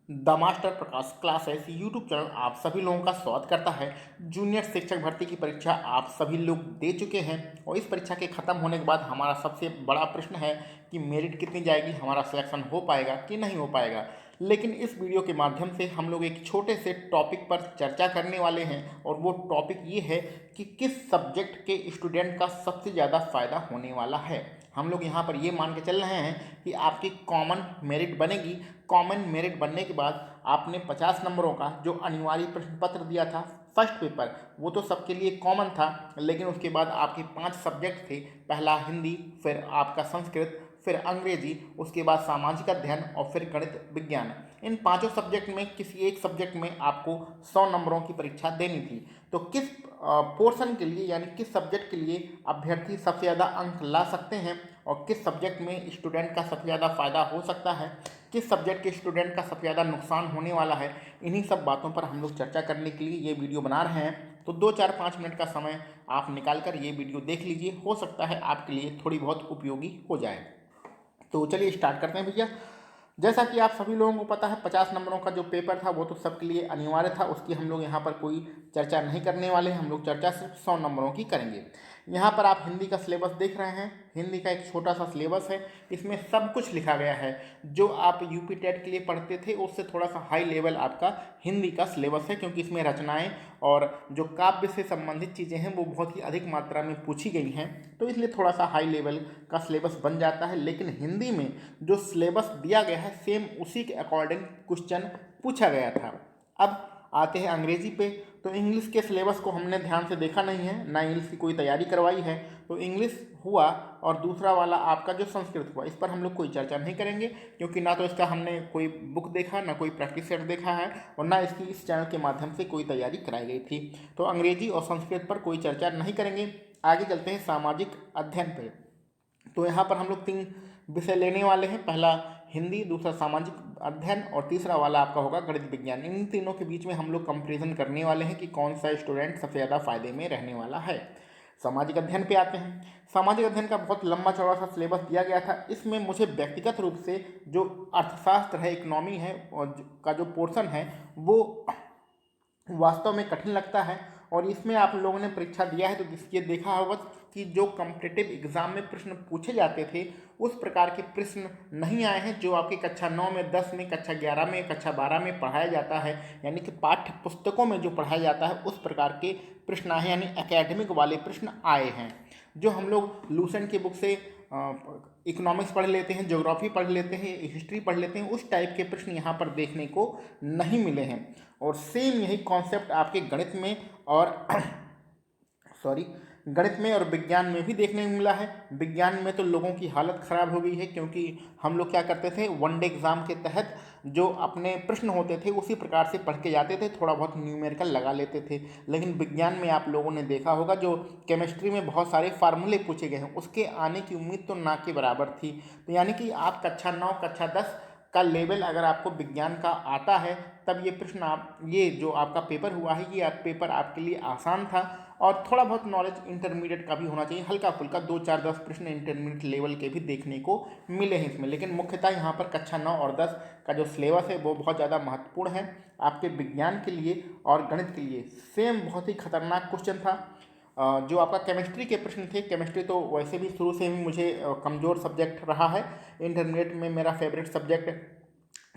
The master Prakash classes YouTube channel आप सभी लोगों का स्वागत करता है। जूनियर शिक्षक भर्ती की परीक्षा आप सभी लोग दे चुके हैं और इस परीक्षा के ख़त्म होने के बाद हमारा सबसे बड़ा प्रश्न है कि मेरिट कितनी जाएगी, हमारा सिलेक्शन हो पाएगा कि नहीं हो पाएगा। लेकिन इस वीडियो के माध्यम से हम लोग एक छोटे से टॉपिक पर चर्चा करने वाले हैं और वो टॉपिक ये है कि किस सब्जेक्ट के स्टूडेंट का सबसे ज़्यादा फ़ायदा होने वाला है। हम लोग यहाँ पर ये मान के चल रहे हैं कि आपकी कॉमन मेरिट बनेगी। कॉमन मेरिट बनने के बाद आपने 50 नंबरों का जो अनिवार्य प्रश्न पत्र दिया था फर्स्ट पेपर, वो तो सबके लिए कॉमन था, लेकिन उसके बाद आपके 5 सब्जेक्ट थे। पहला हिंदी, फिर आपका संस्कृत, फिर अंग्रेजी, उसके बाद सामाजिक अध्ययन और फिर गणित विज्ञान। इन पांचों सब्जेक्ट में किसी एक सब्जेक्ट में आपको 100 नंबरों की परीक्षा देनी थी। तो किस पोर्शन के लिए यानी किस सब्जेक्ट के लिए अभ्यर्थी सबसे ज़्यादा अंक ला सकते हैं और किस सब्जेक्ट में स्टूडेंट का सबसे ज़्यादा फायदा हो सकता है, किस सब्जेक्ट के स्टूडेंट का सबसे ज़्यादा नुकसान होने वाला है, इन्हीं सब बातों पर हम लोग चर्चा करने के लिए ये वीडियो बना रहे हैं। तो 2-4-5 मिनट का समय आप निकाल कर ये वीडियो देख लीजिए, हो सकता है आपके लिए थोड़ी बहुत उपयोगी हो जाए। तो चलिए स्टार्ट करते हैं भैया। जैसा कि आप सभी लोगों को पता है 50 नंबरों का जो पेपर था वो तो सबके लिए अनिवार्य था, उसकी हम लोग यहाँ पर कोई चर्चा नहीं करने वाले हैं। हम लोग चर्चा सिर्फ 100 नंबरों की करेंगे। यहाँ पर आप हिंदी का सिलेबस देख रहे हैं। हिंदी का एक छोटा सा सिलेबस है, इसमें सब कुछ लिखा गया है। जो आप यूपी टेट के लिए पढ़ते थे उससे थोड़ा सा हाई लेवल आपका हिंदी का सिलेबस है, क्योंकि इसमें रचनाएं और जो काव्य से संबंधित चीज़ें हैं वो बहुत ही अधिक मात्रा में पूछी गई हैं, तो इसलिए थोड़ा सा हाई लेवल का सिलेबस बन जाता है। लेकिन हिंदी में जो सिलेबस दिया गया है सेम उसी के अकॉर्डिंग क्वेश्चन पूछा गया था। अब आते हैं अंग्रेजी पे। तो इंग्लिश के सिलेबस को हमने ध्यान से देखा नहीं है, ना इंग्लिश की कोई तैयारी करवाई है। तो इंग्लिश हुआ और दूसरा वाला आपका जो संस्कृत हुआ, इस पर हम लोग कोई चर्चा नहीं करेंगे, क्योंकि ना तो इसका हमने कोई बुक देखा, ना कोई प्रैक्टिस सेट देखा है, और ना इसकी इस चैनल के माध्यम से कोई तैयारी कराई गई थी। तो अंग्रेजी और संस्कृत पर कोई चर्चा नहीं करेंगे। आगे चलते हैं सामाजिक अध्ययन पर। तो यहाँ पर हम लोग 3 विषय लेने वाले हैं। पहला हिंदी, दूसरा सामाजिक अध्ययन और तीसरा वाला आपका होगा गणित विज्ञान। इन तीनों के बीच में हम लोग कंपैरिजन करने वाले हैं कि कौन सा स्टूडेंट सबसे ज़्यादा फायदे में रहने वाला है। सामाजिक अध्ययन पे आते हैं। सामाजिक अध्ययन का बहुत लंबा चौड़ा सा सिलेबस दिया गया था। इसमें मुझे व्यक्तिगत रूप से जो अर्थशास्त्र है, इकोनॉमी है और का जो पोर्शन है वो वास्तव में कठिन लगता है। और इसमें आप लोगों ने परीक्षा दिया है तो ये देखा होगा कि जो कॉम्पिटिटिव एग्जाम में प्रश्न पूछे जाते थे उस प्रकार के प्रश्न नहीं आए हैं जो आपकी कक्षा 9 में, 10 में, कक्षा 11 में, कक्षा 12 में पढ़ाया जाता है, यानी कि पाठ्य पुस्तकों में जो पढ़ाया जाता है उस प्रकार के प्रश्न आए हैं, यानी एकेडमिक वाले प्रश्न आए हैं। जो हम लोग लूसेंट की बुक से इकोनॉमिक्स पढ़ लेते हैं, ज्योग्राफी पढ़ लेते हैं, हिस्ट्री पढ़ लेते हैं, उस टाइप के प्रश्न यहाँ पर देखने को नहीं मिले हैं। और सेम यही कॉन्सेप्ट आपके गणित में और गणित में और विज्ञान में भी देखने को मिला है। विज्ञान में तो लोगों की हालत ख़राब हो गई है, क्योंकि हम लोग क्या करते थे, वनडे एग्ज़ाम के तहत जो अपने प्रश्न होते थे उसी प्रकार से पढ़ के जाते थे, थोड़ा बहुत न्यूमेरिकल लगा लेते थे। लेकिन विज्ञान में आप लोगों ने देखा होगा जो केमिस्ट्री में बहुत सारे फार्मूले पूछे गए हैं, उसके आने की उम्मीद तो ना के बराबर थी। तो यानी कि आप कक्षा 9, कक्षा 10 का लेवल अगर आपको विज्ञान का आता है तब ये प्रश्न आप, ये जो आपका पेपर हुआ है, ये पेपर आपके लिए आसान था। और थोड़ा बहुत नॉलेज इंटरमीडिएट का भी होना चाहिए, हल्का फुल्का 2-4-10 प्रश्न इंटरमीडिएट लेवल के भी देखने को मिले हैं इसमें। लेकिन मुख्यतः यहाँ पर कक्षा 9 और 10 का जो सिलेबस है वो बहुत ज़्यादा महत्वपूर्ण है आपके विज्ञान के लिए और गणित के लिए। सेम बहुत ही खतरनाक क्वेश्चन था। जो आपका केमिस्ट्री के प्रश्न थे, केमिस्ट्री तो वैसे भी शुरू से ही मुझे कमज़ोर सब्जेक्ट रहा है। इंटरमीडिएट में मेरा फेवरेट सब्जेक्ट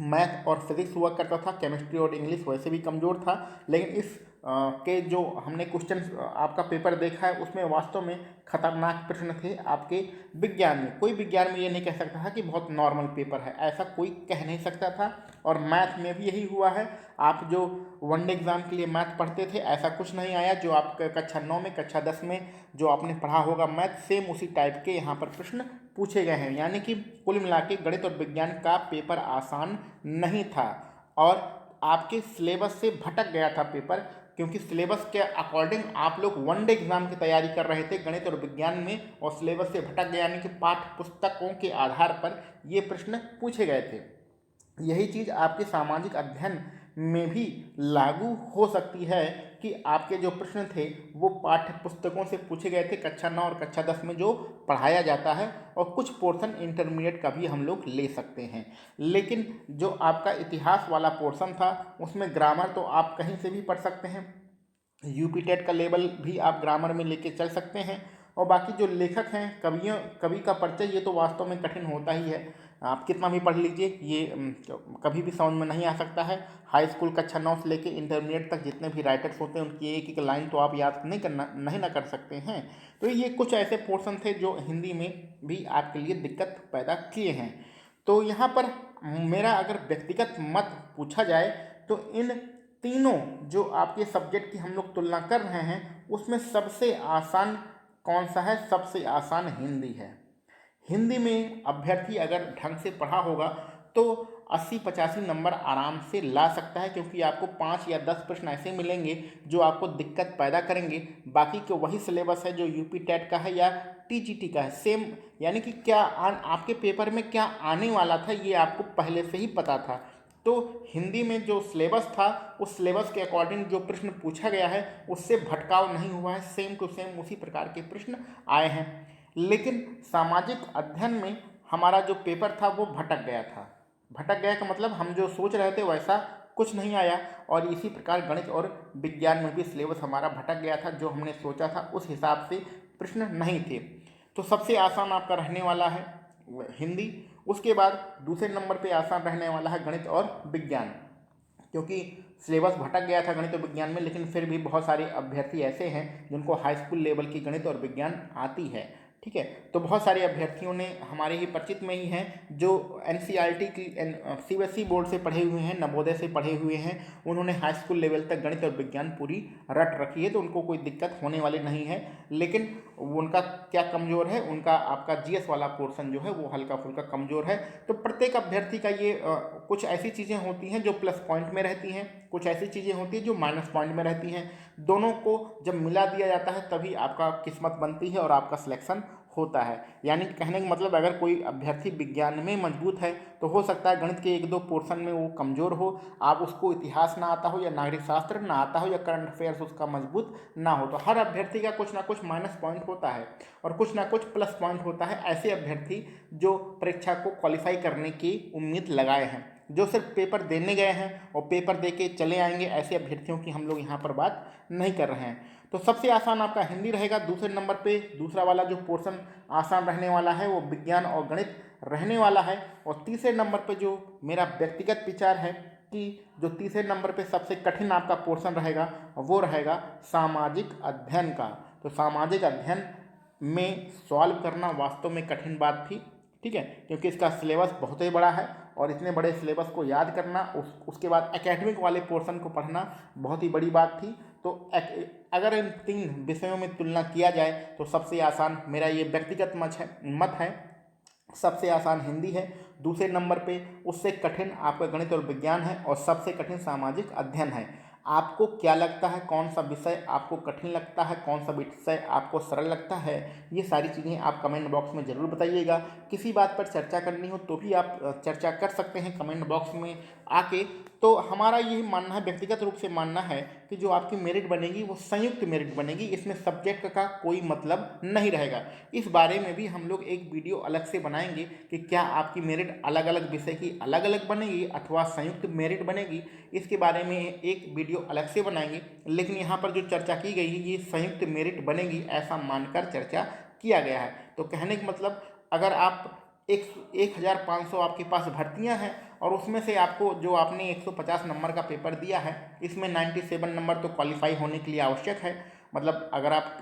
मैथ और फिजिक्स हुआ करता था, केमिस्ट्री और इंग्लिश वैसे भी कमज़ोर था। लेकिन इस के जो हमने क्वेश्चन आपका पेपर देखा है उसमें वास्तव में खतरनाक प्रश्न थे आपके विज्ञान में। कोई विज्ञान में ये नहीं कह सकता था कि बहुत नॉर्मल पेपर है, ऐसा कोई कह नहीं सकता था। और मैथ में भी यही हुआ है। आप जो वनडे एग्ज़ाम के लिए मैथ पढ़ते थे ऐसा कुछ नहीं आया। जो आप कक्षा 9 में, कक्षा 10 में जो आपने पढ़ा होगा मैथ, सेम उसी टाइप के यहाँ पर प्रश्न पूछे गए हैं। यानी कि कुल मिला के गणित और विज्ञान का पेपर आसान नहीं था और आपके सिलेबस से भटक गया था पेपर, क्योंकि सिलेबस के अकॉर्डिंग आप लोग वनडे एग्जाम की तैयारी कर रहे थे गणित और विज्ञान में, और सिलेबस से भटक गया, यानी कि पाठ्य पुस्तकों के आधार पर ये प्रश्न पूछे गए थे। यही चीज़ आपके सामाजिक अध्ययन में भी लागू हो सकती है, कि आपके जो प्रश्न थे वो पाठ्य पुस्तकों से पूछे गए थे, कक्षा 9 और कक्षा 10 में जो पढ़ाया जाता है, और कुछ पोर्शन इंटरमीडिएट का भी हम लोग ले सकते हैं। लेकिन जो आपका इतिहास वाला पोर्शन था उसमें ग्रामर तो आप कहीं से भी पढ़ सकते हैं, यूपी टेट का लेवल भी आप ग्रामर में लेके चल सकते हैं। और बाकी जो लेखक हैं, कवि का परिचय, ये तो वास्तव में कठिन होता ही है, आप कितना भी पढ़ लीजिए ये कभी भी समझ में नहीं आ सकता है। हाई स्कूल कक्षा 9 से लेके इंटरमीडिएट तक जितने भी राइटर्स होते हैं उनकी एक एक लाइन तो आप याद नहीं ना कर सकते हैं। तो ये कुछ ऐसे पोर्शन थे जो हिंदी में भी आपके लिए दिक्कत पैदा किए हैं। तो यहाँ पर मेरा अगर व्यक्तिगत मत पूछा जाए तो इन तीनों जो आपके सब्जेक्ट की हम लोग तुलना कर रहे हैं उसमें सबसे आसान कौन सा है? सबसे आसान हिंदी है। हिंदी में अभ्यर्थी अगर ढंग से पढ़ा होगा तो 80-85 नंबर आराम से ला सकता है, क्योंकि आपको 5 या 10 प्रश्न ऐसे मिलेंगे जो आपको दिक्कत पैदा करेंगे। बाकी के वही सिलेबस है जो यूपी टेट का है या टीजीटी का है, सेम। यानी कि आपके पेपर में क्या आने वाला था ये आपको पहले से ही पता था। तो हिंदी में जो सिलेबस था उस सिलेबस के अकॉर्डिंग जो प्रश्न पूछा गया है उससे भटकाव नहीं हुआ है, सेम टू सेम उसी प्रकार के प्रश्न आए हैं। लेकिन सामाजिक अध्ययन में हमारा जो पेपर था वो भटक गया था। भटक गया का मतलब हम जो सोच रहे थे वैसा कुछ नहीं आया, और इसी प्रकार गणित और विज्ञान में भी सिलेबस हमारा भटक गया था, जो हमने सोचा था उस हिसाब से प्रश्न नहीं थे। तो सबसे आसान आपका रहने वाला है हिंदी, उसके बाद दूसरे नंबर पे आसान रहने वाला है गणित और विज्ञान, क्योंकि सिलेबस भटक गया था गणित और विज्ञान में। लेकिन फिर भी बहुत सारे अभ्यर्थी ऐसे हैं जिनको हाई स्कूल लेवल की गणित और विज्ञान आती है, ठीक है। तो बहुत सारे अभ्यर्थियों ने हमारे ही परिचित में ही हैं जो एनसीईआरटी की सीबीएसई बोर्ड से पढ़े हुए हैं, नवोदय से पढ़े हुए हैं, उन्होंने हाई स्कूल लेवल तक गणित और विज्ञान पूरी रट रखी है, तो उनको कोई दिक्कत होने वाली नहीं है। लेकिन उनका क्या कमज़ोर है, उनका आपका जीएस वाला पोर्शन जो है वो हल्का फुल्का कमज़ोर है। तो प्रत्येक अभ्यर्थी का ये कुछ ऐसी चीज़ें होती हैं जो प्लस पॉइंट में रहती हैं, कुछ ऐसी चीज़ें होती हैं जो माइनस पॉइंट में रहती हैं। दोनों को जब मिला दिया जाता है तभी आपका किस्मत बनती है और आपका सिलेक्शन होता है। यानी कहने का मतलब अगर कोई अभ्यर्थी विज्ञान में मजबूत है तो हो सकता है गणित के 1-2 पोर्शन में वो कमज़ोर हो, आप उसको इतिहास ना आता हो या नागरिक शास्त्र ना आता हो या करंट अफेयर्स उसका मजबूत ना हो। तो हर अभ्यर्थी का कुछ ना कुछ माइनस पॉइंट होता है और कुछ ना कुछ प्लस पॉइंट होता है। ऐसे अभ्यर्थी जो परीक्षा को क्वालिफाई करने की उम्मीद लगाए हैं, जो सिर्फ पेपर देने गए हैं और पेपर दे के चले आएंगे, ऐसे अभ्यर्थियों की हम लोग यहाँ पर बात नहीं कर रहे हैं। तो सबसे आसान आपका हिंदी रहेगा। दूसरे नंबर पे दूसरा वाला जो पोर्शन आसान रहने वाला है वो विज्ञान और गणित रहने वाला है। और तीसरे नंबर पे जो मेरा व्यक्तिगत विचार है कि जो तीसरे नंबर पे सबसे कठिन आपका पोर्शन रहेगा वो रहेगा सामाजिक अध्ययन का। तो सामाजिक अध्ययन में सॉल्व करना वास्तव में कठिन बात थी, ठीक है, क्योंकि इसका सिलेबस बहुत ही बड़ा है और इतने बड़े सिलेबस को याद करना, उसके बाद एकेडमिक वाले पोर्शन को पढ़ना बहुत ही बड़ी बात थी। तो अगर इन 3 विषयों में तुलना किया जाए तो सबसे आसान मेरा ये व्यक्तिगत मत है, सबसे आसान हिंदी है। दूसरे नंबर पे उससे कठिन आपका गणित और विज्ञान है और सबसे कठिन सामाजिक अध्ययन है। आपको क्या लगता है, कौन सा विषय आपको कठिन लगता है, कौन सा विषय आपको सरल लगता है, ये सारी चीज़ें आप कमेंट बॉक्स में ज़रूर बताइएगा। किसी बात पर चर्चा करनी हो तो भी आप चर्चा कर सकते हैं कमेंट बॉक्स में आके। तो हमारा यही मानना है, व्यक्तिगत रूप से मानना है कि जो आपकी मेरिट बनेगी वो संयुक्त मेरिट बनेगी, इसमें सब्जेक्ट का कोई मतलब नहीं रहेगा। इस बारे में भी हम लोग एक वीडियो अलग से बनाएंगे कि क्या आपकी मेरिट अलग अलग विषय की अलग अलग बनेगी अथवा संयुक्त मेरिट बनेगी, इसके बारे में एक वीडियो अलग से बनाएंगे। लेकिन यहाँ पर जो चर्चा की गई है ये संयुक्त मेरिट बनेगी ऐसा मानकर चर्चा किया गया है। तो कहने का मतलब अगर आप 1500 आपके पास भर्तियां हैं और उसमें से आपको जो आपने 150 नंबर का पेपर दिया है इसमें 97 नंबर तो क्वालिफाई होने के लिए आवश्यक है। मतलब अगर आप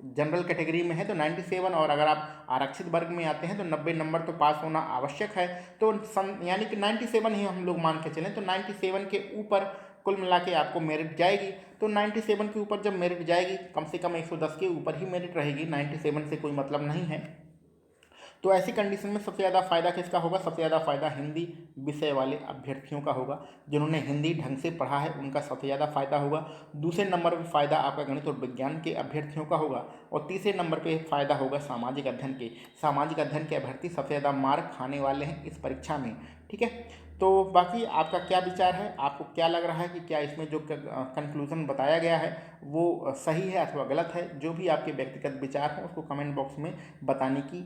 जनरल कैटेगरी में है तो 97, और अगर आप आरक्षित वर्ग में आते हैं तो 90 नंबर तो पास होना आवश्यक है। तो यानी कि 97 ही हम लोग मान के चलें, तो 97 के ऊपर कुल मिला के आपको मेरिट जाएगी। तो 97 के ऊपर जब मेरिट जाएगी, कम से कम 110 के ऊपर ही मेरिट रहेगी, 97 से कोई मतलब नहीं है। तो ऐसी कंडीशन में सबसे ज़्यादा फायदा किसका होगा? सबसे ज़्यादा फायदा हिंदी विषय वाले अभ्यर्थियों का होगा, जिन्होंने हिंदी ढंग से पढ़ा है उनका सबसे ज़्यादा फायदा होगा। दूसरे नंबर पर फायदा आपका गणित और विज्ञान के अभ्यर्थियों का होगा और तीसरे नंबर पे फायदा होगा सामाजिक अध्ययन के। सामाजिक अध्ययन के अभ्यर्थी सबसे ज़्यादा मार्क खाने वाले हैं इस परीक्षा में, ठीक है। तो बाकी आपका क्या विचार है, आपको क्या लग रहा है कि क्या इसमें जो कंक्लूज़न बताया गया है वो सही है अथवा गलत है? जो भी आपके व्यक्तिगत विचार हैं उसको कमेंट बॉक्स में बताने की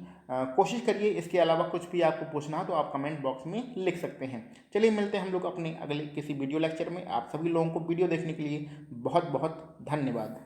कोशिश करिए। इसके अलावा कुछ भी आपको पूछना हो तो आप कमेंट बॉक्स में लिख सकते हैं। चलिए मिलते हैं हम लोग अपने अगले किसी वीडियो लेक्चर में। आप सभी लोगों को वीडियो देखने के लिए बहुत बहुत धन्यवाद।